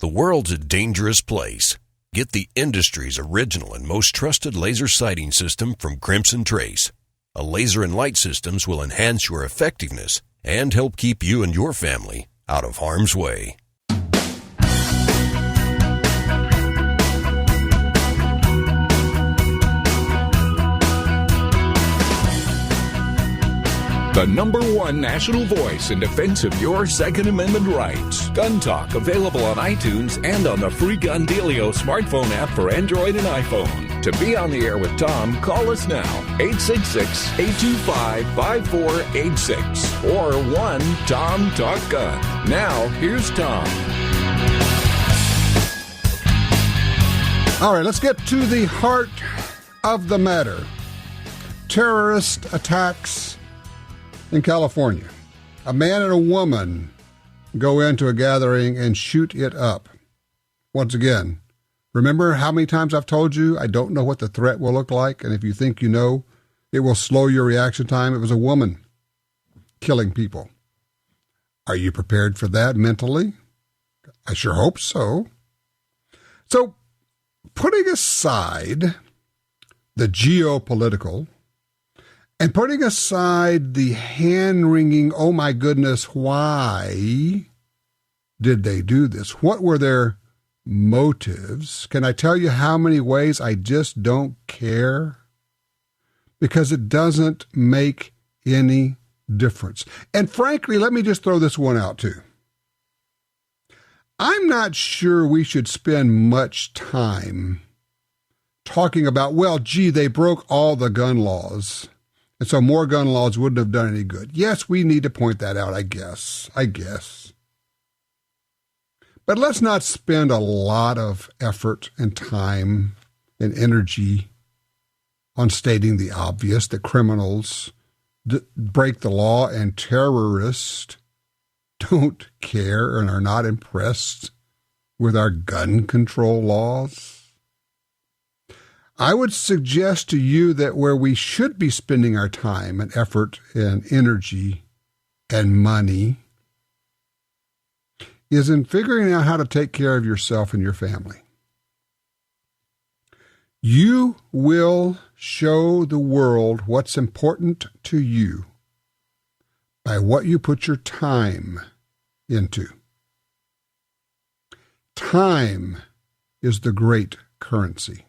The world's a dangerous place. Get the industry's original and most trusted laser sighting system from Crimson Trace. A laser and light systems will enhance your effectiveness and help keep you and your family out of harm's way. The #1 national voice in defense of your Second Amendment rights. Gun Talk, available on iTunes and on the free Gun Dealio smartphone app for Android and iPhone. To be on the air with Tom, call us now, 866-825-5486 or 1-TOM-TALK-GUN. Now, here's Tom. All right, let's get to the heart of the matter. Terrorist attacks in California. A man and a woman go into a gathering and shoot it up. Once again, remember how many times I've told you I don't know what the threat will look like, and if you think you know, it will slow your reaction time. It was a woman killing people. Are you prepared for that mentally? I sure hope so. So, putting aside the geopolitical and putting aside the hand-wringing, oh my goodness, why did they do this? What were their motives? Can I tell you how many ways I just don't care? Because it doesn't make any difference. And frankly, let me just throw this one out too. I'm not sure we should spend much time talking about, well, gee, they broke all the gun laws, and so more gun laws wouldn't have done any good. Yes, we need to point that out, I guess. But let's not spend a lot of effort and time and energy on stating the obvious, that criminals break the law and terrorists don't care and are not impressed with our gun control laws. I would suggest to you that where we should be spending our time and effort and energy and money is in figuring out how to take care of yourself and your family. You will show the world what's important to you by what you put your time into. Time is the great currency,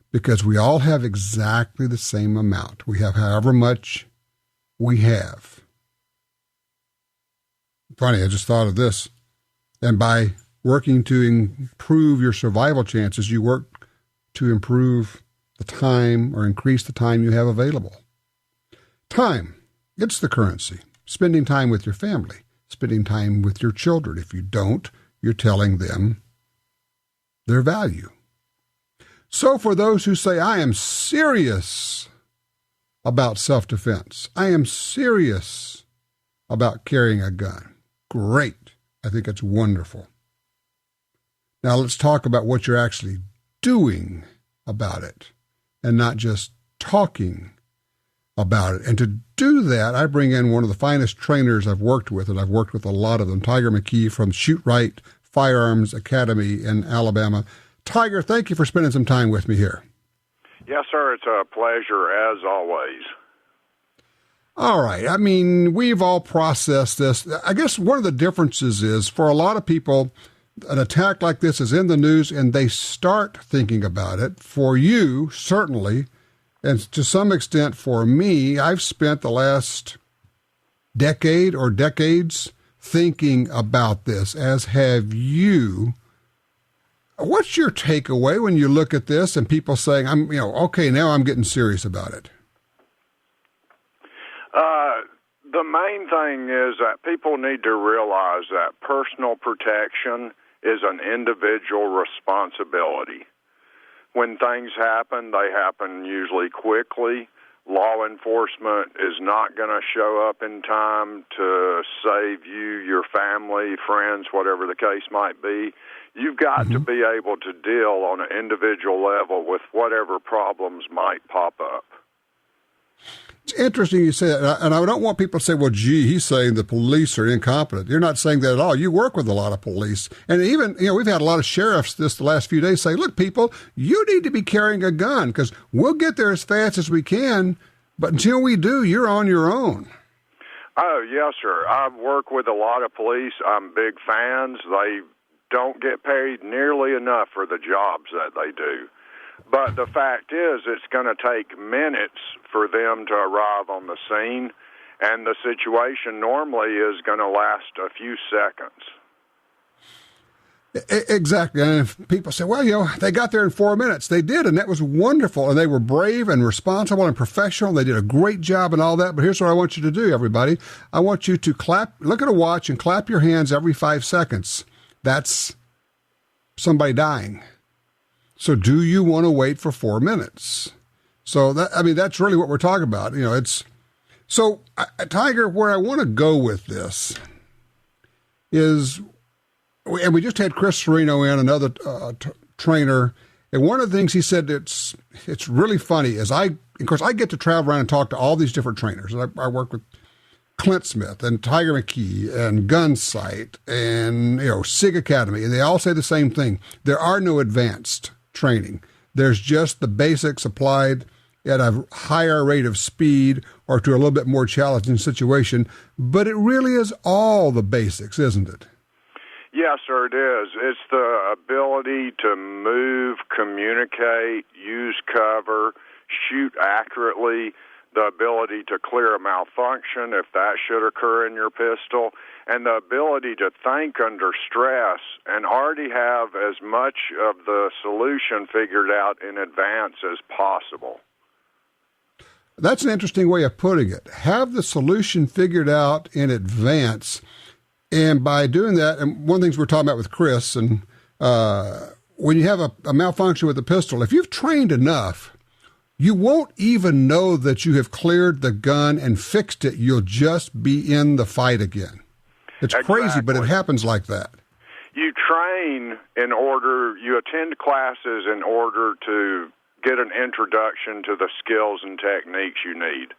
because we all have exactly the same amount. We have however much we have. Funny, I just thought of this. And by working to improve your survival chances, you work to improve the time or increase the time you have available. Time, it's the currency. Spending time with your family, spending time with your children. If you don't, you're telling them their value. So for those who say, I am serious about self-defense, I am serious about carrying a gun, great. I think it's wonderful. Now let's talk about what you're actually doing about it and not just talking about it. And to do that, I bring in one of the finest trainers I've worked with, and I've worked with a lot of them, Tiger McKee from Shootrite Firearms Academy in Alabama. Tiger, thank you for spending some time with me here. Yes, sir. It's a pleasure, as always. All right. I mean, we've all processed this. I guess one of the differences is, for a lot of people, an attack like this is in the news and they start thinking about it. For you, certainly, and to some extent for me, I've spent the last decade or decades thinking about this, as have you. What's your takeaway when you look at this and people saying, okay, now I'm getting serious about it? The main thing is that people need to realize that personal protection is an individual responsibility. When things happen, they happen usually quickly. Law enforcement is not going to show up in time to save you, your family, friends, whatever the case might be. You've got to be able to deal on an individual level with whatever problems might pop up. It's interesting you say that, and I don't want people to say, well, gee, he's saying the police are incompetent. You're not saying that at all. You work with a lot of police. And even, we've had a lot of sheriffs the last few days say, look, people, you need to be carrying a gun because we'll get there as fast as we can, but until we do, you're on your own. Oh, yes, sir. I work with a lot of police. I'm big fans. They don't get paid nearly enough for the jobs that they do. But the fact is, it's going to take minutes for them to arrive on the scene, and the situation normally is going to last a few seconds. Exactly. And if people say, well, they got there in 4 minutes. They did, and that was wonderful. And they were brave and responsible and professional. They did a great job and all that. But here's what I want you to do, everybody. I want you to look at a watch and clap your hands every 5 seconds. That's somebody dying. So do you want to wait for 4 minutes? So that's really what we're talking about. Tiger, where I want to go with this is, and we just had Chris Serino in, another trainer, and one of the things he said it's really funny is of course I get to travel around and talk to all these different trainers. I work with Clint Smith and Tiger McKee and GUNSIGHT and SIG Academy, and they all say the same thing. There are no advanced training. There's just the basics applied at a higher rate of speed or to a little bit more challenging situation, but it really is all the basics, isn't it? Yes, sir, it is. It's the ability to move, communicate, use cover, shoot accurately, the ability to clear a malfunction if that should occur in your pistol, and the ability to think under stress and already have as much of the solution figured out in advance as possible. That's an interesting way of putting it. Have the solution figured out in advance. And by doing that, and one of the things we're talking about with Chris, and when you have a malfunction with the pistol, if you've trained enough, you won't even know that you have cleared the gun and fixed it. You'll just be in the fight again. It's crazy, but it happens like that. You train you attend classes in order to get an introduction to the skills and techniques you need.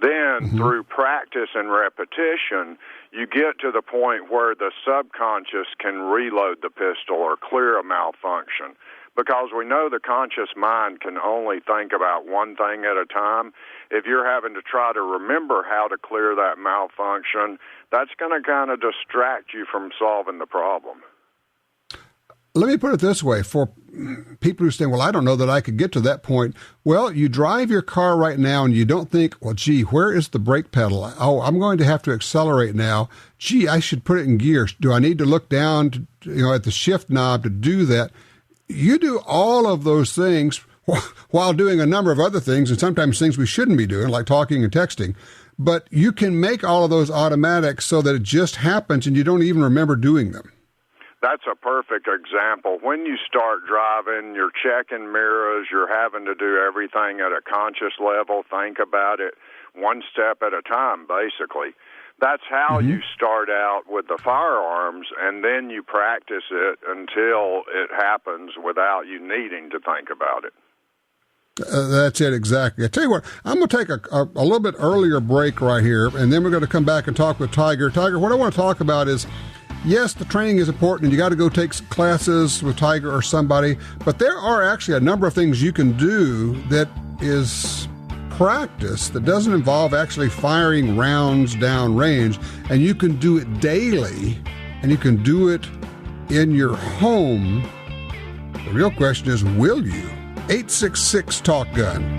Then, through practice and repetition, you get to the point where the subconscious can reload the pistol or clear a malfunction. Because we know the conscious mind can only think about one thing at a time. If you're having to try to remember how to clear that malfunction, that's going to kind of distract you from solving the problem. Let me put it this way. For people who say, well, I don't know that I could get to that point. Well, you drive your car right now and you don't think, well, gee, where is the brake pedal? Oh, I'm going to have to accelerate now. Gee, I should put it in gear. Do I need to look down at the shift knob to do that? You do all of those things while doing a number of other things, and sometimes things we shouldn't be doing, like talking and texting. But you can make all of those automatic so that it just happens and you don't even remember doing them. That's a perfect example. When you start driving, you're checking mirrors, you're having to do everything at a conscious level, think about it one step at a time, basically. That's how you start out with the firearms, and then you practice it until it happens without you needing to think about it. That's it, exactly. I tell you what, I'm going to take a little bit earlier break right here, and then we're going to come back and talk with Tiger. Tiger, what I want to talk about is, yes, the training is important, and you got to go take some classes with Tiger or somebody, but there are actually a number of things you can do that is practice that doesn't involve actually firing rounds down range, and you can do it daily, and you can do it in your home. The real question is, will you? 866-TALK-GUN.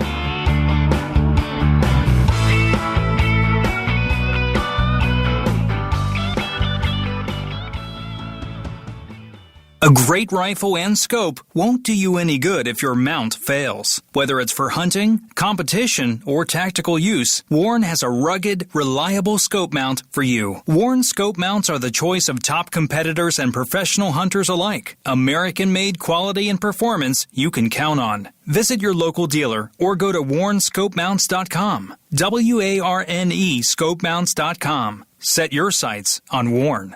A great rifle and scope won't do you any good if your mount fails. Whether it's for hunting, competition, or tactical use, Warren has a rugged, reliable scope mount for you. Warren scope mounts are the choice of top competitors and professional hunters alike. American-made quality and performance you can count on. Visit your local dealer or go to warrenscopemounts.com. WARNE scopemounts.com. Set your sights on Warren.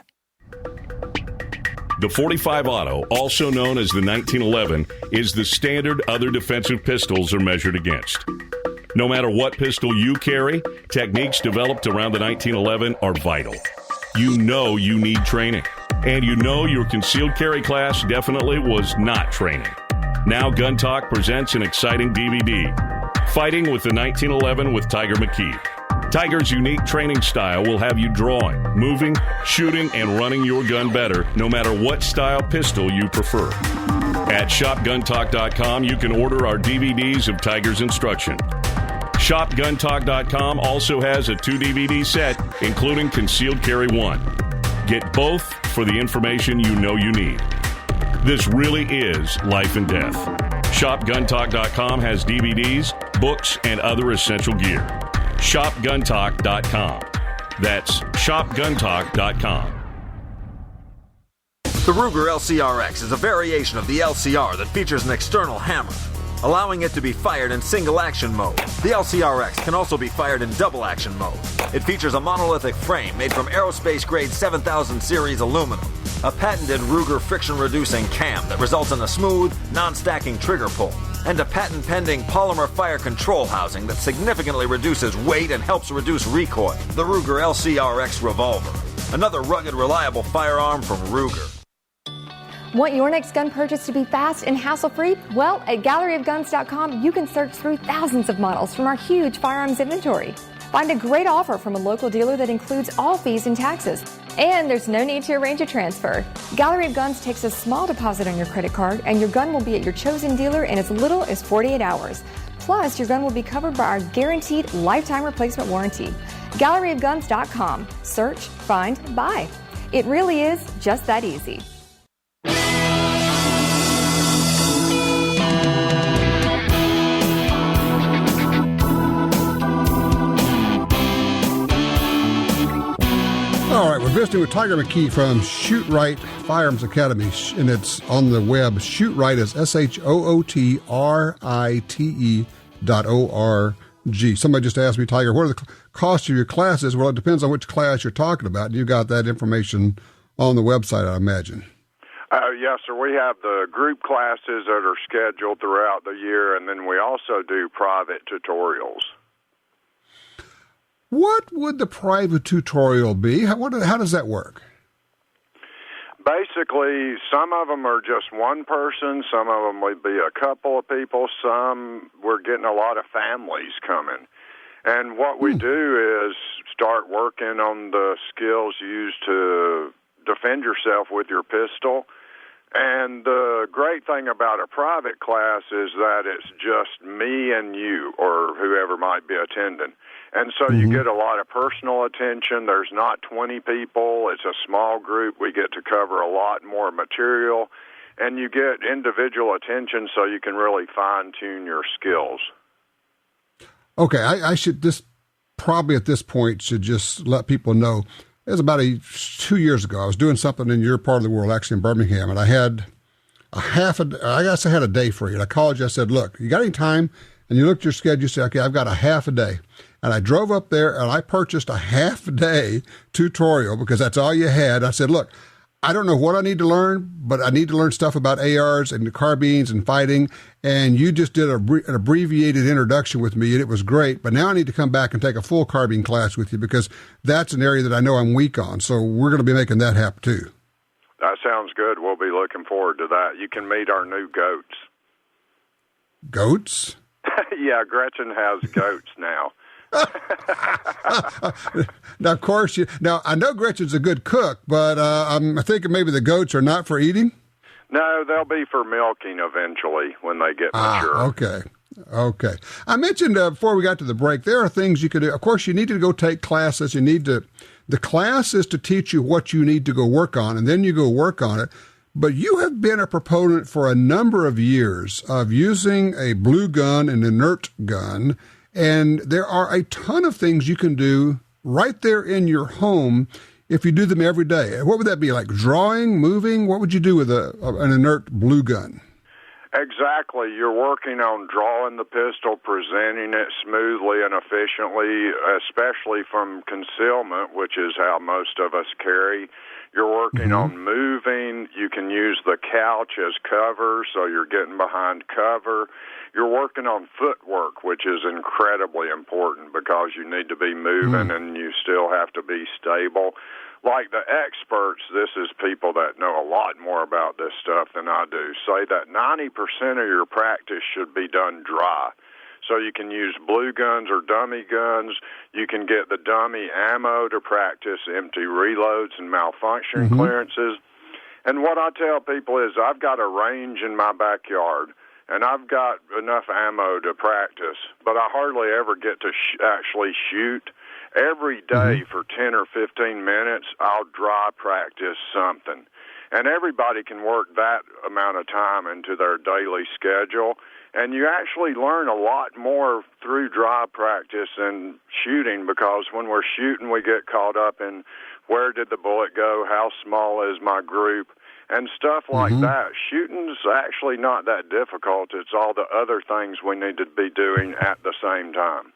The .45 Auto, also known as the 1911, is the standard other defensive pistols are measured against. No matter what pistol you carry, techniques developed around the 1911 are vital. You know you need training. And you know your concealed carry class definitely was not training. Now GUNTALK presents an exciting DVD, Fighting with the 1911 with Tiger McKee. Tiger's unique training style will have you drawing, moving, shooting, and running your gun better, no matter what style pistol you prefer. At shopguntalk.com, you can order our DVDs of Tiger's instruction. ShopGuntalk.com also has a 2-DVD set, including Concealed Carry 1. Get both for the information you know you need. This really is life and death. ShopGuntalk.com has DVDs, books, and other essential gear. ShopGuntalk.com. That's ShopGuntalk.com. The Ruger LCRX is a variation of the LCR that features an external hammer, allowing it to be fired in single-action mode. The LCRX can also be fired in double-action mode. It features a monolithic frame made from aerospace-grade 7000 series aluminum, a patented Ruger friction-reducing cam that results in a smooth, non-stacking trigger pull, and a patent-pending polymer fire control housing that significantly reduces weight and helps reduce recoil. The Ruger LCRX Revolver, another rugged, reliable firearm from Ruger. Want your next gun purchase to be fast and hassle-free? Well, at galleryofguns.com, you can search through thousands of models from our huge firearms inventory. Find a great offer from a local dealer that includes all fees and taxes. And there's no need to arrange a transfer. Gallery of Guns takes a small deposit on your credit card, and your gun will be at your chosen dealer in as little as 48 hours. Plus, your gun will be covered by our guaranteed lifetime replacement warranty. Galleryofguns.com. Search, find, buy. It really is just that easy. All right, we're visiting with Tiger McKee from Shootrite Firearms Academy, and it's on the web. Shootrite is SHOOTRITE.org. Somebody just asked me, Tiger, what are the costs of your classes? Well, it depends on which class you're talking about. You got that information on the website, I imagine. Yes, sir. We have the group classes that are scheduled throughout the year, and then we also do private tutorials. What would the private tutorial be? How does that work? Basically, some of them are just one person. Some of them would be a couple of people. Some, we're getting a lot of families coming. And what we do is start working on the skills used to defend yourself with your pistol. And the great thing about a private class is that it's just me and you or whoever might be attending. And so you get a lot of personal attention. There's not 20 people. It's a small group. We get to cover a lot more material. And you get individual attention so you can really fine-tune your skills. Okay, I should probably at this point should just let people know. It was about 2 years ago. I was doing something in your part of the world, actually in Birmingham, and I had I guess I had a day free. And I called you. I said, look, you got any time? And you looked at your schedule. You said, okay, I've got a half a day. And I drove up there and I purchased a half-day tutorial because that's all you had. I said, look, I don't know what I need to learn, but I need to learn stuff about ARs and carbines and fighting. And you just did an abbreviated introduction with me, and it was great. But now I need to come back and take a full carbine class with you because that's an area that I know I'm weak on. So we're going to be making that happen, too. That sounds good. We'll be looking forward to that. You can meet our new goats. Goats? Yeah, Gretchen has goats now. Now, of course, I know Gretchen's a good cook, but I'm thinking maybe the goats are not for eating? No, they'll be for milking eventually when they get mature. Okay. I mentioned before we got to the break, there are things you could do. Of course, you need to go take classes. The class is to teach you what you need to go work on, and then you go work on it. But you have been a proponent for a number of years of using a blue gun, an inert gun, and there are a ton of things you can do right there in your home if you do them every day. What would that be, like drawing, moving? What would you do with an inert blue gun? Exactly. You're working on drawing the pistol, presenting it smoothly and efficiently, especially from concealment, which is how most of us carry. You're working on moving. You You can use the couch as cover, so you're getting behind cover. You're working on footwork, which is incredibly important because you need to be moving and you still have to be stable. Like the experts, this is people that know a lot more about this stuff than I do, say that 90% of your practice should be done dry. So you can use blue guns or dummy guns. You can get the dummy ammo to practice empty reloads and malfunction clearances. And what I tell people is I've got a range in my backyard, and I've got enough ammo to practice, but I hardly ever get to actually shoot. Every day for 10 or 15 minutes, I'll dry practice something. And everybody can work that amount of time into their daily schedule. And you actually learn a lot more through dry practice than shooting, because when we're shooting, we get caught up in where did the bullet go, how small is my group, and stuff like that. Shooting's actually not that difficult. It's all the other things we need to be doing at the same time.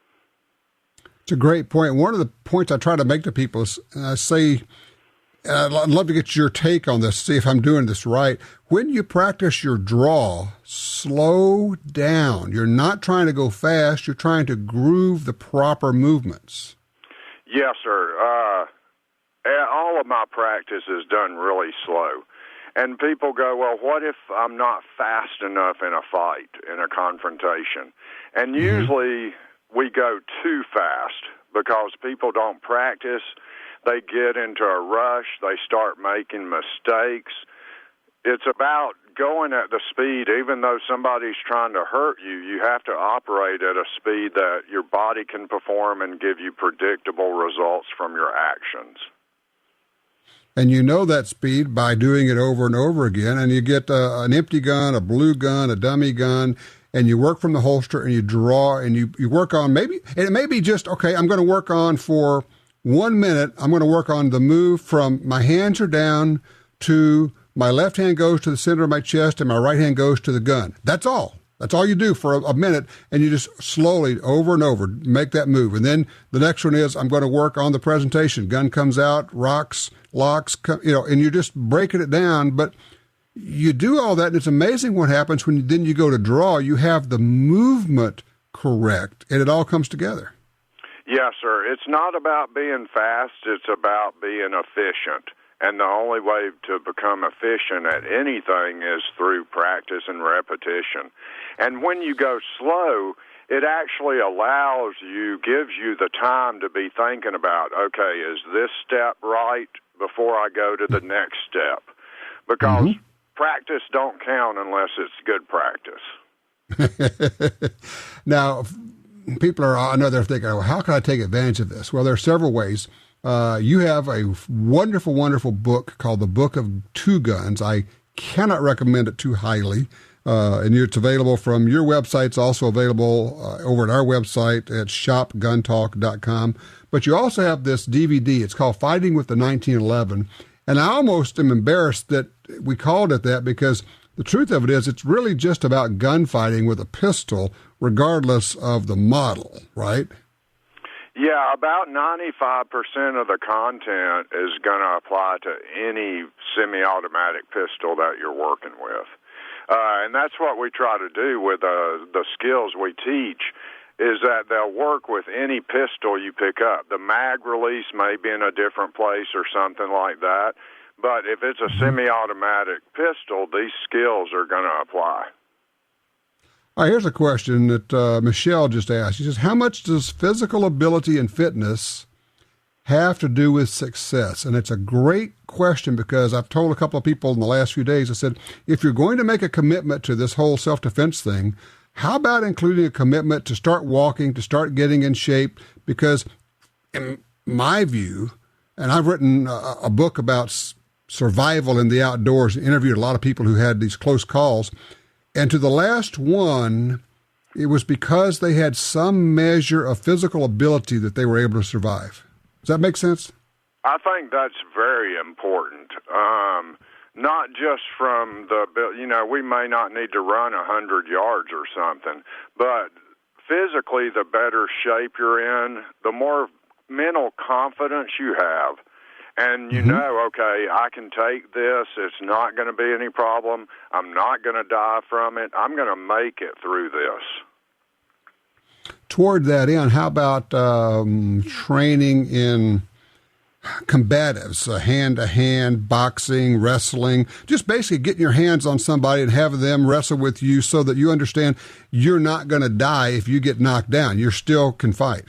It's a great point. One of the points I try to make to people is, I say, I'd love to get your take on this, see if I'm doing this right. When you practice your draw, slow down. You're not trying to go fast. You're trying to groove the proper movements. Yes, sir. All of my practice is done really slow. And people go, well, what if I'm not fast enough in a fight, in a confrontation? And usually we go too fast because people don't practice. They get into a rush. They start making mistakes. It's about going at the speed. Even though somebody's trying to hurt you, you have to operate at a speed that your body can perform and give you predictable results from your actions. And you know that speed by doing it over and over again. And you get an empty gun, a blue gun, a dummy gun, and you work from the holster and you draw and you work on maybe, and it may be just, okay, I'm going to work on for 1 minute, I'm going to work on the move from my hands are down to my left hand goes to the center of my chest and my right hand goes to the gun. That's all. That's all you do for a minute, and you just slowly, over and over, make that move. And then the next one is, I'm going to work on the presentation. Gun comes out, rocks, locks, and you're just breaking it down. But you do all that, and it's amazing what happens when then you go to draw. You have the movement correct, and it all comes together. Yes, sir. It's not about being fast. It's about being efficient. And the only way to become efficient at anything is through practice and repetition. And when you go slow, it actually allows you, gives you the time to be thinking about, okay, is this step right before I go to the next step? Because practice don't count unless it's good practice. Now, people are, I know they're thinking, well, how can I take advantage of this? Well, there are several ways. You have a wonderful, wonderful book called The Book of Two Guns. I cannot recommend it too highly. And it's available from your website. It's also available over at our website at shopguntalk.com. But you also have this DVD. It's called Fighting with the 1911. And I almost am embarrassed that we called it that, because the truth of it is it's really just about gunfighting with a pistol, regardless of the model, right? Yeah, about 95% of the content is going to apply to any semi-automatic pistol that you're working with. And that's what we try to do with the skills we teach, is that they'll work with any pistol you pick up. The mag release may be in a different place or something like that, but if it's a semi-automatic pistol, these skills are going to apply. All right, here's a question that Michelle just asked. She says, how much does physical ability and fitness have to do with success? And it's a great question, because I've told a couple of people in the last few days, I said, if you're going to make a commitment to this whole self-defense thing, how about including a commitment to start walking, to start getting in shape? Because in my view, and I've written a book about survival in the outdoors, interviewed a lot of people who had these close calls, and to the last one, it was because they had some measure of physical ability that they were able to survive. Does that make sense? I think that's very important. Not just from we may not need to run 100 yards or something, but physically, the better shape you're in, the more mental confidence you have, And you know, okay, I can take this. It's not going to be any problem. I'm not going to die from it. I'm going to make it through this. Toward that end, how about training in combatives, hand-to-hand, boxing, wrestling, just basically getting your hands on somebody and having them wrestle with you so that you understand you're not going to die if you get knocked down. You still can fight.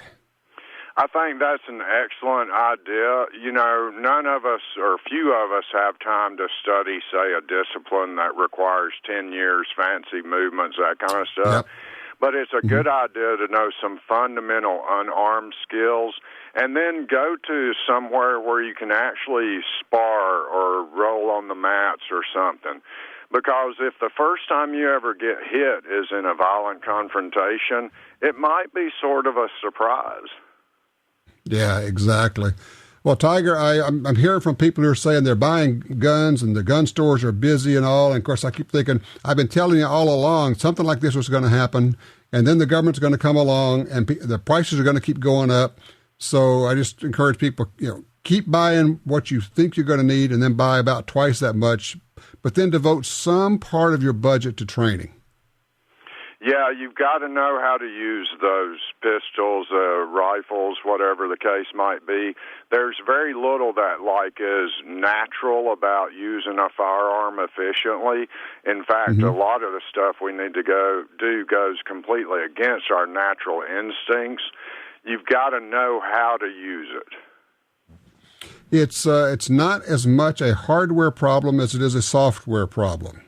I think that's an excellent idea. You know, none of us or few of us have time to study, say, a discipline that requires 10 years, fancy movements, that kind of stuff. Yep. But it's a good idea to know some fundamental unarmed skills and then go to somewhere where you can actually spar or roll on the mats or something. Because if the first time you ever get hit is in a violent confrontation, it might be sort of a surprise. Yeah, exactly. Well, Tiger, I'm hearing from people who are saying they're buying guns and the gun stores are busy and all. And, of course, I keep thinking, I've been telling you all along, something like this was going to happen. And then the government's going to come along and the prices are going to keep going up. So I just encourage people, keep buying what you think you're going to need and then buy about twice that much, but then devote some part of your budget to training. Yeah, you've got to know how to use those pistols, rifles, whatever the case might be. There's very little that is natural about using a firearm efficiently. In fact, a lot of the stuff we need to do goes completely against our natural instincts. You've got to know how to use it. It's not as much a hardware problem as it is a software problem.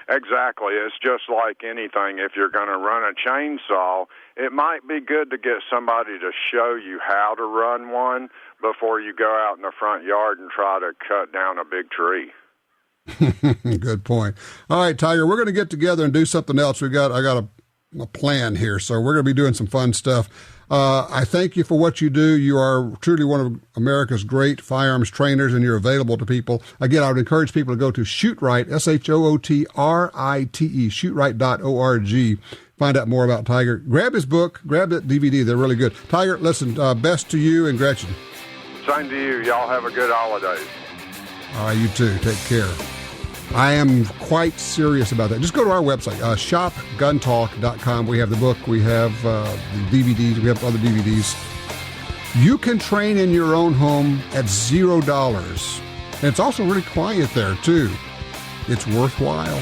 Exactly. It's just like anything. If you're going to run a chainsaw, it might be good to get somebody to show you how to run one before you go out in the front yard and try to cut down a big tree. Good point. All right, Tiger, we're going to get together and do something else. I got a plan here, so we're going to be doing some fun stuff. I thank you for what you do. You are truly one of America's great firearms trainers, and you're available to people. Again, I would encourage people to go to Shootrite, Shootrite, shootrite.org. Find out more about Tiger. Grab his book, grab that DVD. They're really good. Tiger, listen, best to you and Gretchen. Same to you. Y'all have a good holidays. All right, you too. Take care. I am quite serious about that. Just go to our website, shopguntalk.com. We have the book, we have the DVDs, we have other DVDs. You can train in your own home at $0. And it's also really quiet there, too. It's worthwhile.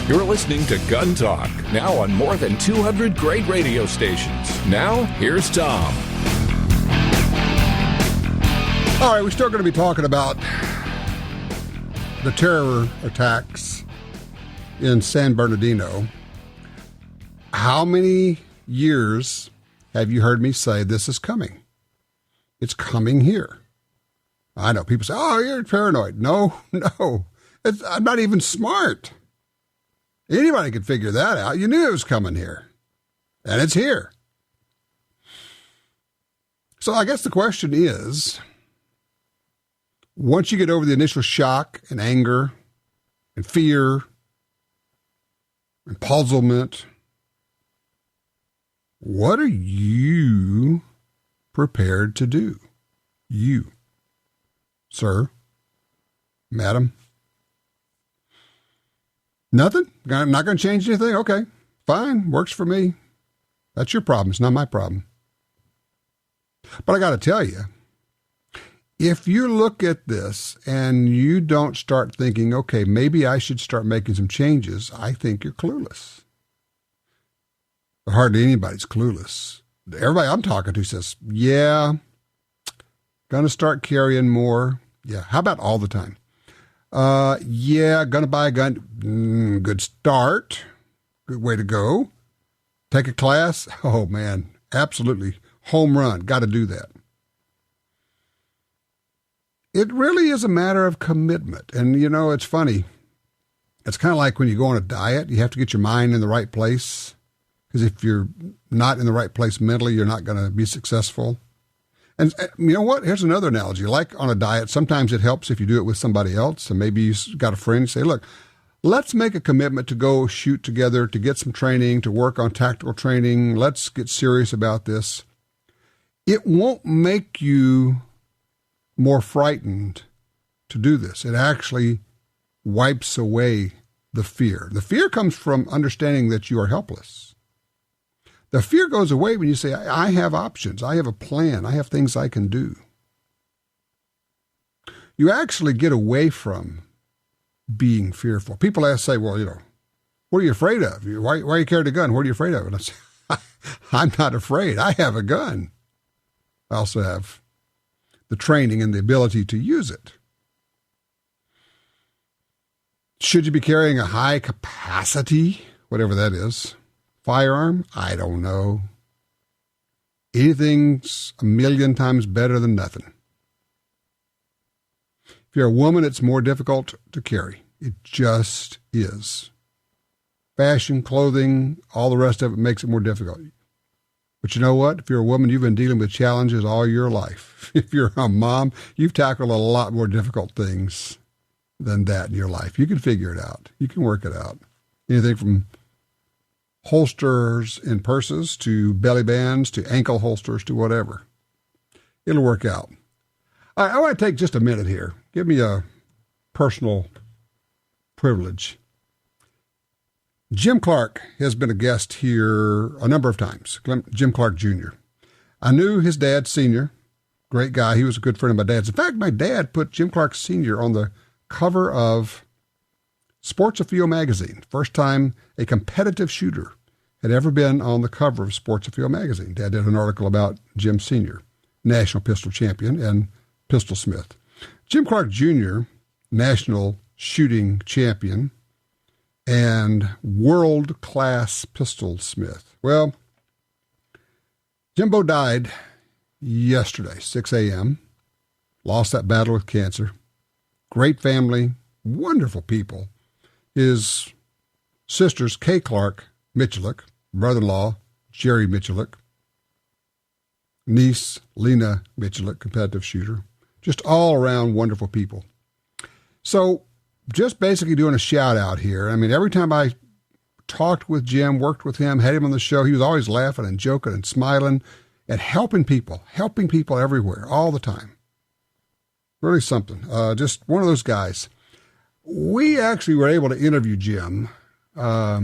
You're listening to Gun Talk, now on more than 200 great radio stations. Now, here's Tom. All right, we're still going to be talking about the terror attacks in San Bernardino. How many years have you heard me say this is coming? It's coming here. I know people say, oh, you're paranoid. No. I'm not even smart. Anybody could figure that out. You knew it was coming here. And it's here. So I guess the question is, once you get over the initial shock and anger and fear and puzzlement, what are you prepared to do? You, sir, madam. Nothing? Not going to change anything? Okay, fine, works for me. That's your problem. It's not my problem. But I got to tell you, if you look at this and you don't start thinking, okay, maybe I should start making some changes, I think you're clueless. But hardly anybody's clueless. Everybody I'm talking to says, yeah, going to start carrying more. Yeah, how about all the time? Yeah, gonna buy a gun. Good start. Good way to go. Take a class. Oh, man, absolutely. Home run. Got to do that. It really is a matter of commitment. And, it's funny. It's kind of like when you go on a diet, you have to get your mind in the right place. Because if you're not in the right place mentally, you're not going to be successful. And you know what? Here's another analogy. Like on a diet, sometimes it helps if you do it with somebody else. And maybe you've got a friend, you say, look, let's make a commitment to go shoot together, to get some training, to work on tactical training. Let's get serious about this. It won't make you more frightened to do this. It actually wipes away the fear. The fear comes from understanding that you are helpless. The fear goes away when you say, I have options. I have a plan. I have things I can do. You actually get away from being fearful. People say, well, what are you afraid of? Why you carry a gun? What are you afraid of? And I say, I'm not afraid. I have a gun. I also have the training and the ability to use it. Should you be carrying a high capacity, whatever that is, firearm? I don't know. Anything's a million times better than nothing. If you're a woman, it's more difficult to carry. It just is. Fashion, clothing, all the rest of it makes it more difficult. But you know what? If you're a woman, you've been dealing with challenges all your life. If you're a mom, you've tackled a lot more difficult things than that in your life. You can figure it out. You can work it out. Anything from holsters in purses to belly bands to ankle holsters to whatever. It'll work out. All right, I want to take just a minute here. Give me a personal privilege. Jim Clark has been a guest here a number of times. Jim Clark Jr. I knew his dad, Sr., great guy. He was a good friend of my dad's. In fact, my dad put Jim Clark Sr. on the cover of Sports Afield magazine. First time a competitive shooter had ever been on the cover of Sports Afield magazine. Dad did an article about Jim Sr., national pistol champion and pistol smith. Jim Clark Jr., national shooting champion and world-class pistol smith. Well, Jimbo died yesterday, 6 a.m., lost that battle with cancer. Great family, wonderful people. His sisters, Kay Clark Michalik, brother-in-law, Jerry Michalik, niece, Lena Michalik, competitive shooter. Just all around wonderful people. So just basically doing a shout out here. I mean, every time I talked with Jim, worked with him, had him on the show, he was always laughing and joking and smiling and helping people everywhere, all the time. Really something. Just one of those guys. We actually were able to interview Jim. I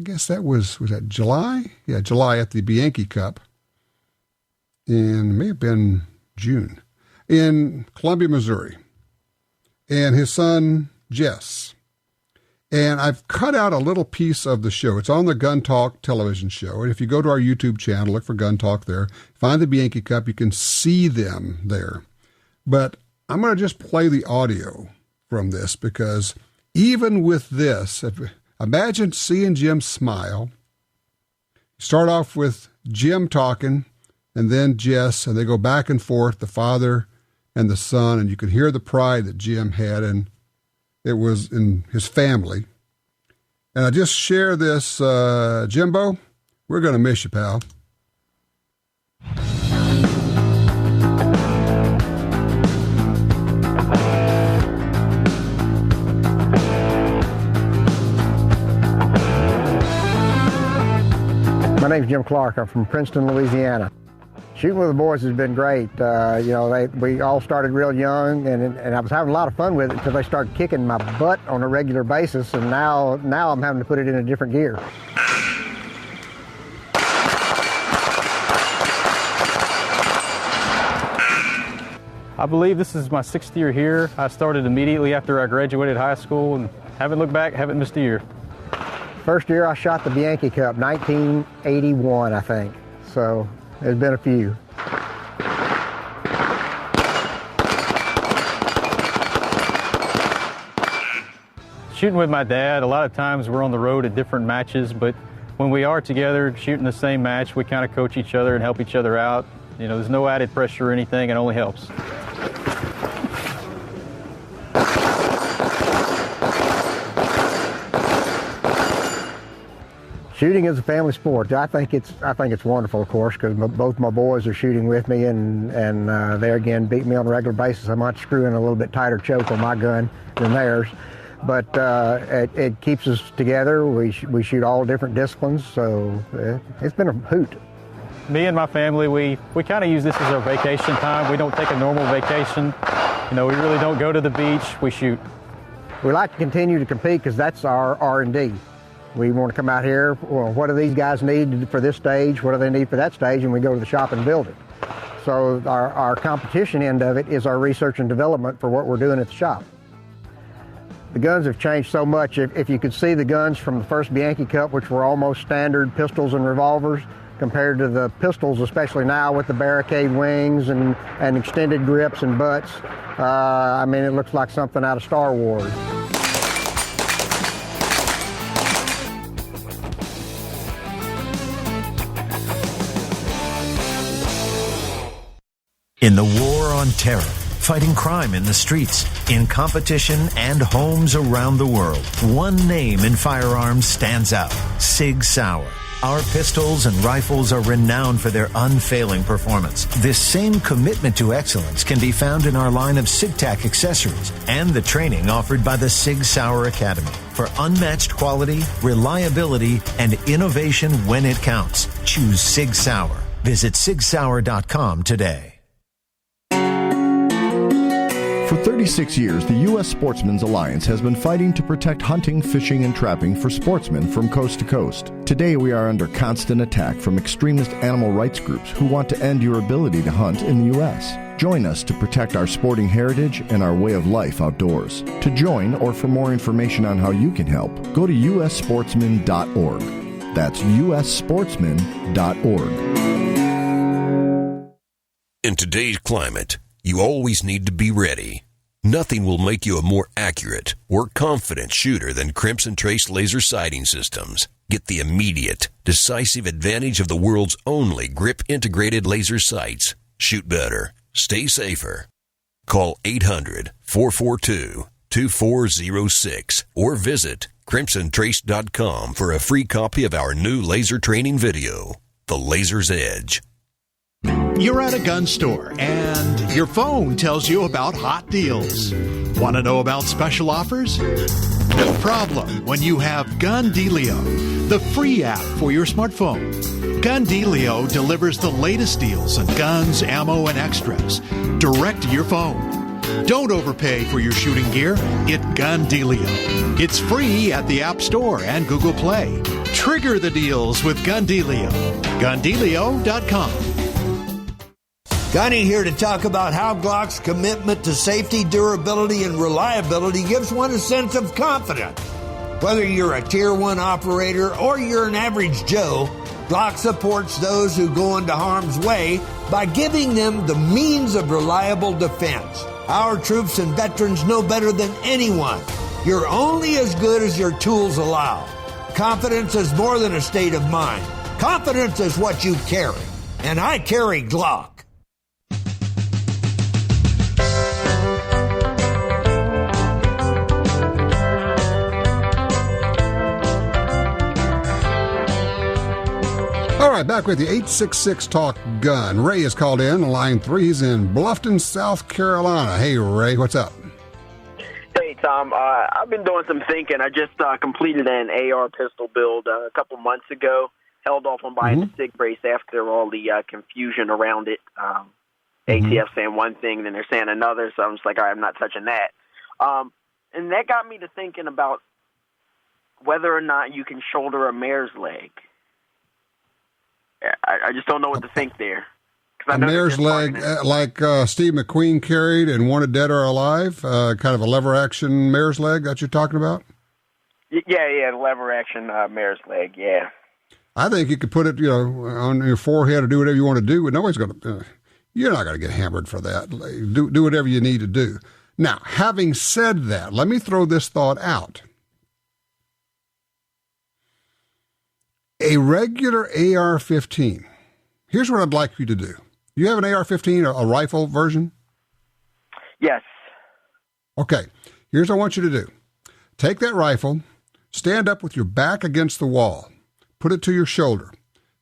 guess that was that July? Yeah, July at the Bianchi Cup. And it may have been June. In Columbia, Missouri. And his son, Jess. And I've cut out a little piece of the show. It's on the GUNTALK television show. And if you go to our YouTube channel, look for GUNTALK there, find the Bianchi Cup, you can see them there. But I'm going to just play the audio from this because even with this, imagine seeing Jim smile. Start off with Jim talking and then Jess, and they go back and forth, the father and the son, and you can hear the pride that Jim had, and it was in his family. And I just share this, Jimbo, we're going to miss you, pal. My name's Jim Clark. I'm from Princeton, Louisiana. Shooting with the boys has been great. We all started real young, and I was having a lot of fun with it until they started kicking my butt on a regular basis, and now I'm having to put it in a different gear. I believe this is my 6th year here. I started immediately after I graduated high school and haven't looked back, haven't missed a year. First year I shot the Bianchi Cup, 1981, I think. So there's been a few. Shooting with my dad, a lot of times we're on the road at different matches, but when we are together shooting the same match, we kind of coach each other and help each other out. You know, there's no added pressure or anything, it only helps. Shooting is a family sport. I think it's wonderful, of course, because both my boys are shooting with me, and they again beat me on a regular basis. I might screw in a little bit tighter choke on my gun than theirs, but it keeps us together. We shoot all different disciplines, so it's been a hoot. Me and my family, we kind of use this as our vacation time. We don't take a normal vacation. We really don't go to the beach. We shoot. We like to continue to compete because that's our R&D. We want to come out here, well, what do these guys need for this stage? What do they need for that stage? And we go to the shop and build it. So our competition end of it is our research and development for what we're doing at the shop. The guns have changed so much. If you could see the guns from the first Bianchi Cup, which were almost standard pistols and revolvers, compared to the pistols, especially now with the barricade wings and extended grips and butts, it looks like something out of Star Wars. In the war on terror, fighting crime in the streets, in competition and homes around the world, one name in firearms stands out: Sig Sauer. Our pistols and rifles are renowned for their unfailing performance. This same commitment to excellence can be found in our line of SigTac accessories and the training offered by the Sig Sauer Academy. For unmatched quality, reliability, and innovation when it counts, choose Sig Sauer. Visit sigsauer.com today. For 36 years, the U.S. Sportsmen's Alliance has been fighting to protect hunting, fishing, and trapping for sportsmen from coast to coast. Today, we are under constant attack from extremist animal rights groups who want to end your ability to hunt in the U.S. Join us to protect our sporting heritage and our way of life outdoors. To join or for more information on how you can help, go to ussportsman.org. That's ussportsman.org. In today's climate, you always need to be ready. Nothing will make you a more accurate or confident shooter than Crimson Trace laser sighting systems. Get the immediate, decisive advantage of the world's only grip-integrated laser sights. Shoot better. Stay safer. Call 800-442-2406 or visit crimsontrace.com for a free copy of our new laser training video, The Laser's Edge. You're at a gun store and your phone tells you about hot deals. Want to know about special offers? No problem when you have Gun Dealio, the free app for your smartphone. Gun Dealio delivers the latest deals on guns, ammo, and extras direct to your phone. Don't overpay for your shooting gear. Get Gun Dealio. It's free at the App Store and Google Play. Trigger the deals with Gun Dealio. GunDealio.com. Gunny here to talk about how Glock's commitment to safety, durability, and reliability gives one a sense of confidence. Whether you're a Tier 1 operator or you're an average Joe, Glock supports those who go into harm's way by giving them the means of reliable defense. Our troops and veterans know better than anyone. You're only as good as your tools allow. Confidence is more than a state of mind. Confidence is what you carry. And I carry Glock. All right, back with the 866 Talk Gun. Ray is called in, line 3. He's in Bluffton, South Carolina. Hey, Ray, what's up? Hey, Tom. I've been doing some thinking. I just completed an AR pistol build a couple months ago. Held off on buying the SIG brace after all the confusion around it. ATF saying one thing, then they're saying another, so I'm just like, all right, I'm not touching that. And that got me to thinking about whether or not you can shoulder a mare's leg. I just don't know what to think there. A mare's leg, like Steve McQueen carried and Wanted Dead or Alive, kind of a lever-action mare's leg that you're talking about? Yeah, the lever-action mare's leg, yeah. I think you could put it, on your forehead or do whatever you want to do, but nobody's going to, you're not going to get hammered for that. Do whatever you need to do. Now, having said that, let me throw this thought out. A regular AR-15. Here's what I'd like you to do. You have an AR-15, a rifle version? Yes. Okay. Here's what I want you to do. Take that rifle, stand up with your back against the wall, put it to your shoulder.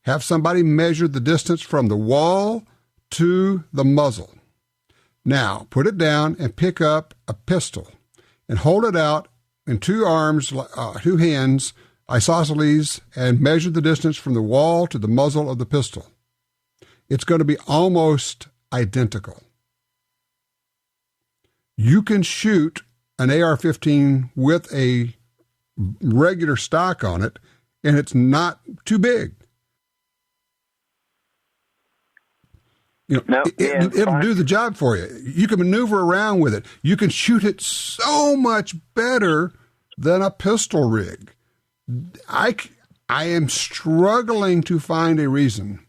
Have somebody measure the distance from the wall to the muzzle. Now, put it down and pick up a pistol and hold it out in two hands, isosceles, and measure the distance from the wall to the muzzle of the pistol. It's going to be almost identical. You can shoot an AR-15 with a regular stock on it, and it's not too big. It'll do the job for you. You can maneuver around with it. You can shoot it so much better than a pistol rig. I am struggling to find a reason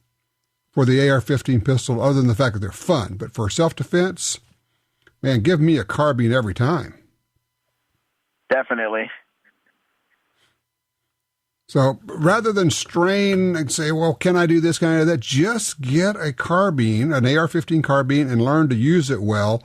for the AR-15 pistol other than the fact that they're fun. But for self-defense, man, give me a carbine every time. Definitely. So rather than strain and say, well, can I do this, can I do that? Just get a carbine, an AR-15 carbine, and learn to use it well.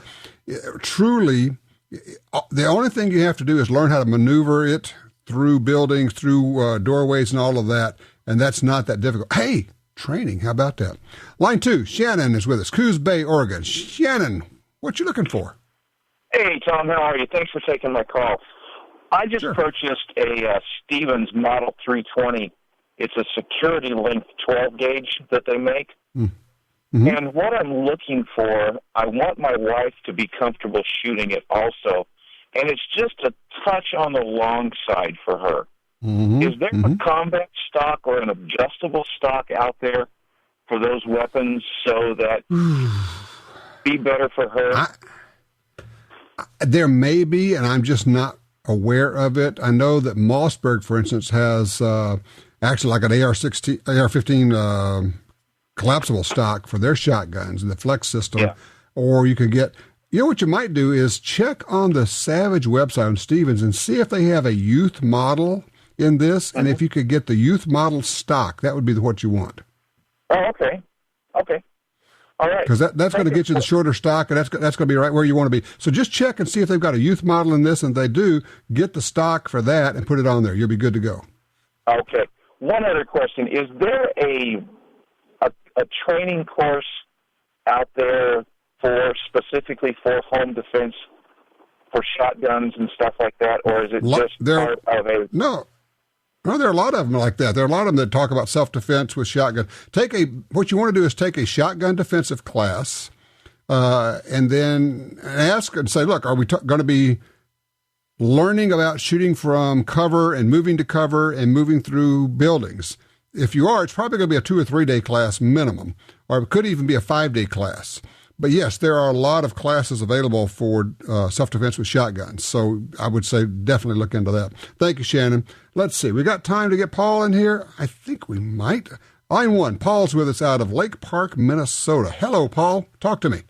Truly, the only thing you have to do is learn how to maneuver it through buildings, through doorways and all of that, and that's not that difficult. Hey, training, how about that? Line 2, Shannon is with us, Coos Bay, Oregon. Shannon, what you looking for? Hey, Tom, how are you? Thanks for taking my call. I just purchased a Stevens Model 320. It's a security length 12 gauge that they make. Mm-hmm. And what I'm looking for, I want my wife to be comfortable shooting it also. And it's just a touch on the long side for her. Mm-hmm. Is there a combat stock or an adjustable stock out there for those weapons so that be better for her? There may be, and I'm just not aware of it. I know that Mossberg, for instance, has actually like an AR-15 collapsible stock for their shotguns and the flex system. Yeah. Or you could get, what you might do is check on the Savage website on Stevens and see if they have a youth model in this. Mm-hmm. And if you could get the youth model stock, that would be what you want. Oh, okay. Okay. All right. Because that's going to get you the shorter stock, and that's going to be right where you want to be. So just check and see if they've got a youth model in this, and if they do, get the stock for that and put it on there. You'll be good to go. Okay. One other question. Is there a training course out there specifically for home defense for shotguns and stuff like that, or is it just part of a... No, there are a lot of them like that. There are a lot of them that talk about self-defense with shotgun. What you want to do is take a shotgun defensive class and then ask and say, look, are we going to be learning about shooting from cover and moving to cover and moving through buildings? If you are, it's probably going to be a 2 or 3 day class minimum, or it could even be a 5-day class. But yes, there are a lot of classes available for self-defense with shotguns. So I would say definitely look into that. Thank you, Shannon. Let's see. We got time to get Paul in here? I think we might. Line 1, Paul's with us out of Lake Park, Minnesota. Hello, Paul. Talk to me.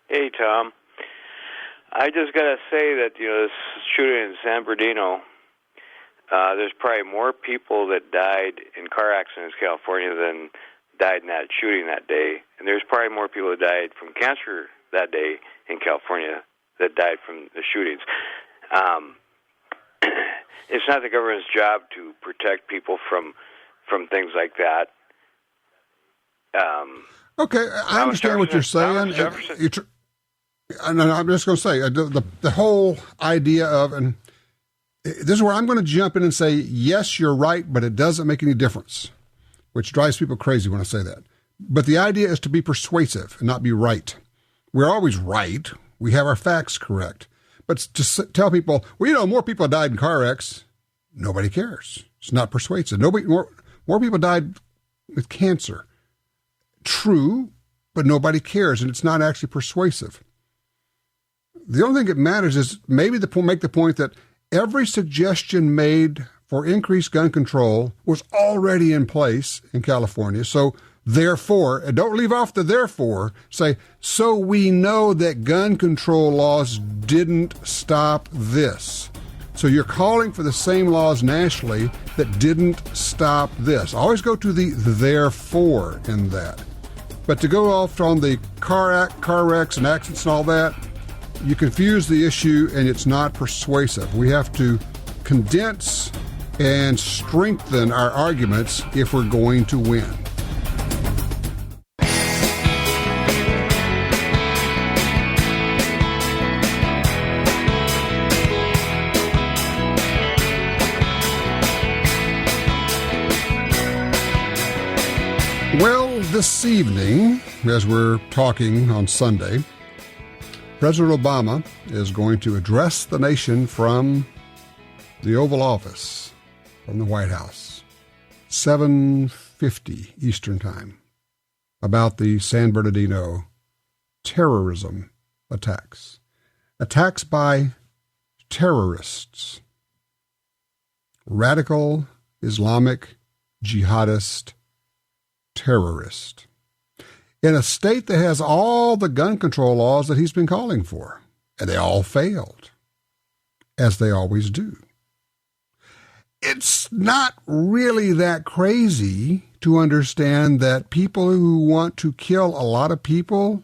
Hey, Tom. I just got to say that, this shooting in San Bernardino, there's probably more people that died in car accidents in California than died in that shooting that day, and there's probably more people that died from cancer that day in California that died from the shootings. It's not the government's job to protect people from things like that. Okay, I understand what you're saying. I'm just going to say the whole idea of, and this is where I'm going to jump in and say, yes, you're right, but it doesn't make any difference, which drives people crazy when I say that. But the idea is to be persuasive and not be right. We're always right. We have our facts correct. But to tell people, more people died in car wrecks, nobody cares. It's not persuasive. More people died with cancer. True, but nobody cares, and it's not actually persuasive. The only thing that matters is maybe make the point that every suggestion made for increased gun control was already in place in California. So therefore, and don't leave off the therefore, say, so we know that gun control laws didn't stop this. So you're calling for the same laws nationally that didn't stop this. Always go to the therefore in that. But to go off on the car wrecks and accidents and all that, you confuse the issue and it's not persuasive. We have to condense and strengthen our arguments if we're going to win. Well, this evening, as we're talking on Sunday, President Obama is going to address the nation from the Oval Office, from the White House, 7:50 Eastern Time, about the San Bernardino terrorism attacks. Attacks by terrorists, radical Islamic jihadist terrorist, in a state that has all the gun control laws that he's been calling for, and they all failed, as they always do. It's not really that crazy to understand that people who want to kill a lot of people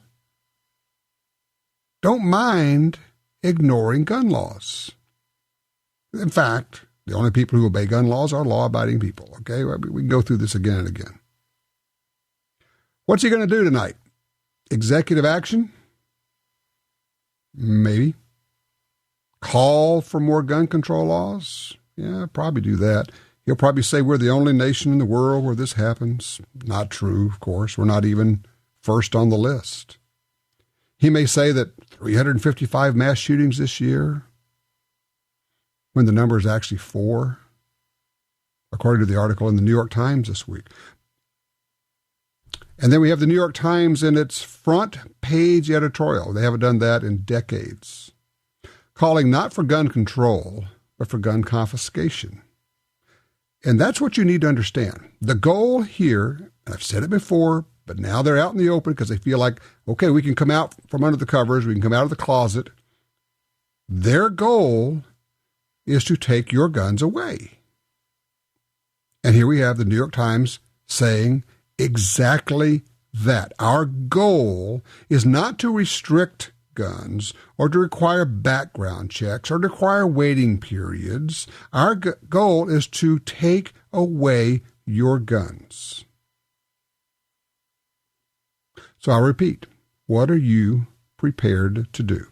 don't mind ignoring gun laws. In fact, the only people who obey gun laws are law-abiding people, okay? We can go through this again and again. What's he going to do tonight? Executive action? Maybe. Call for more gun control laws? Yeah, probably do that. He'll probably say we're the only nation in the world where this happens. Not true, of course. We're not even first on the list. He may say that 355 mass shootings this year, when the number is actually 4, according to the article in the New York Times this week. And then we have the New York Times in its front page editorial. They haven't done that in decades, calling not for gun control, but for gun confiscation. And that's what you need to understand. The goal here, and I've said it before, but now they're out in the open because they feel like, okay, we can come out from under the covers, we can come out of the closet. Their goal is to take your guns away. And here we have the New York Times saying exactly that. Our goal is not to restrict guns or to require background checks or to require waiting periods. Our goal is to take away your guns. So I'll repeat, what are you prepared to do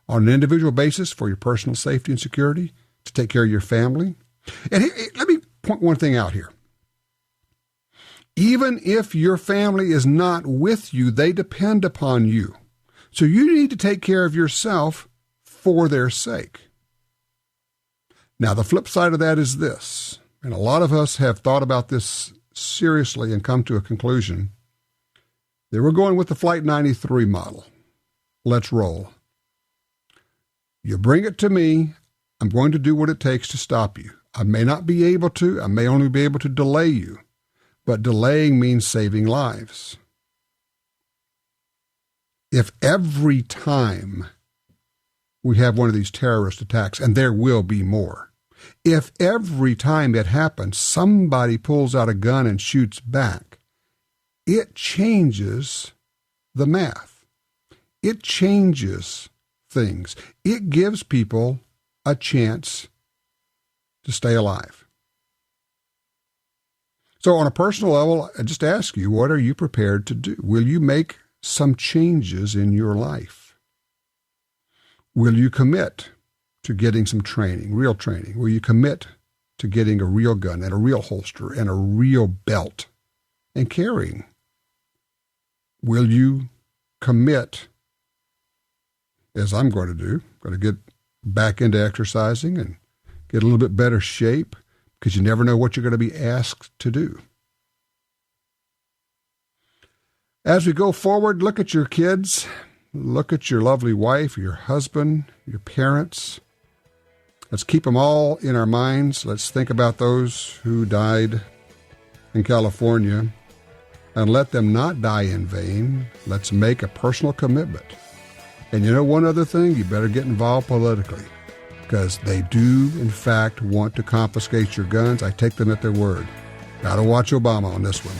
on an individual basis for your personal safety and security, to take care of your family? And let me point one thing out here. Even if your family is not with you, they depend upon you. So you need to take care of yourself for their sake. Now, the flip side of that is this, and a lot of us have thought about this seriously and come to a conclusion that we're going with the Flight 93 model. Let's roll. You bring it to me, I'm going to do what it takes to stop you. I may not be able to, I may only be able to delay you. But delaying means saving lives. If every time we have one of these terrorist attacks, and there will be more, if every time it happens, somebody pulls out a gun and shoots back, it changes the math. It changes things. It gives people a chance to stay alive. So on a personal level, I just ask you, what are you prepared to do? Will you make some changes in your life? Will you commit to getting some training, real training? Will you commit to getting a real gun and a real holster and a real belt and carrying? Will you commit, as I'm going to do, going to get back into exercising and get a little bit better shape? Because you never know what you're going to be asked to do. As we go forward, look at your kids, look at your lovely wife, your husband, your parents. Let's keep them all in our minds. Let's think about those who died in California and let them not die in vain. Let's make a personal commitment. And you know one other thing? You better get involved politically, because they do, in fact, want to confiscate your guns. I take them at their word. Got to watch Obama on this one.